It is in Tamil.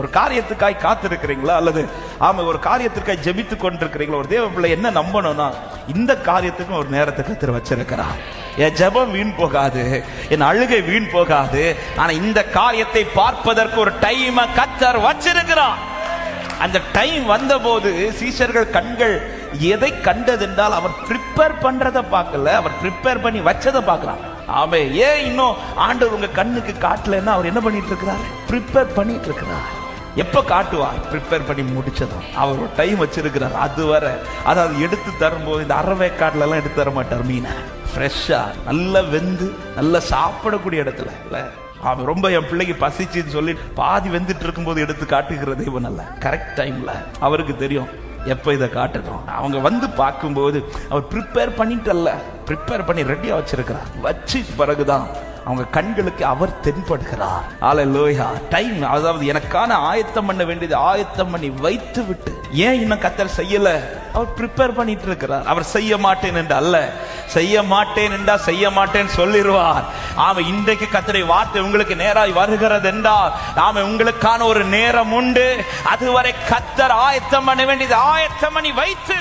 ஒரு காரியத்துக்காய் காத்திருக்கிறீங்களா, அல்லது ஒரு காரியத்திற்காய் ஜெபித்து கொண்டிருக்கிறீங்களா? ஒரு தேவ பிள்ளை என்ன நம்பணும்னா, இந்த காரியத்துக்கும் ஒரு நேரத்தை கர்த்தர் வச்சிருக்கிறார். என் ஜெபம் வீண் போகாது, என் அழுகை வீண் போகாது. ஆனா இந்த காரியத்தை பார்ப்பதற்கு ஒரு டைம் கர்த்தர் வச்சிருக்கிறார். அந்த டைம் வந்த போது சீஷர்கள் கண்கள் எதை கண்டதென்றால், அவர் ப்ரிப்பேர் பண்றதை பார்க்கல, அவர் ப்ரிப்பேர் பண்ணி வச்சதை பார்க்கலாம். ஆமே. ஏன் இன்னும் ஆண்டவர் உங்க கண்ணுக்கு காட்டலன்னா, அவர் என்ன பண்ணிட்டு இருக்கிறார்? ப்ரிப்பேர் பண்ணிட்டு இருக்கிறார். எப்ப காட்டுவார்? ப்ரிப்பேர் பண்ணி முடிச்சதும். அவர் ஒரு டைம் வச்சிருக்கிறார். அதுவரை, அதாவது எடுத்து தரும்போது இந்த அரவேக்காடுல எல்லாம் எடுத்து தர மாட்டார். மீனை ஃப்ரெஷ்ஷா நல்லா வெந்து நல்லா சாப்பிடக்கூடிய இடத்துல இல்ல. அவன் ரொம்ப என் பிள்ளைக்கு பசிச்சுன்னு சொல்லி பாதி வெந்துட்டு இருக்கும்போது எடுத்து காட்டுகிற தெய்வம் அல்ல. கரெக்ட் டைம்ல அவருக்கு தெரியும் எப்ப இதை காட்டணும். அவங்க வந்து பார்க்கும்போது அவர் ப்ரிப்பேர் பண்ணிட்டு அல்ல, ப்ரிப்பேர் பண்ணி ரெடியா வச்சிருக்கிறார். வச்சு பிறகுதான் அவங்க கண்களுக்கு அவர் தென்படுகிறார். ஹல்லேலூயா. டைம், அதாவது எனக்கான ஆயத்தம் பண்ண வேண்டியது ஆயத்தம் பண்ணி வைத்து விட்டு, ஏன் இன்னும் கர்த்தர் செய்யல? அவர் ப்ரிப்பேர் பண்ணிட்டு இருக்கிறார். அவர் செய்ய மாட்டேன் என்று அல்ல, செய்ய மாட்டேன் என்றா செய்ய மாட்டேன் சொல்லிடுவார். இன்றைக்கு கர்த்தருடைய வார்த்தை உங்களுக்கு நேராய் வருகிறது என்றால் உங்களுக்கான ஒரு நேரம் உண்டு. அதுவரை கர்த்தர் ஆயத்தம் பண்ண வேண்டியது ஆயத்தம் பண்ணி வைத்து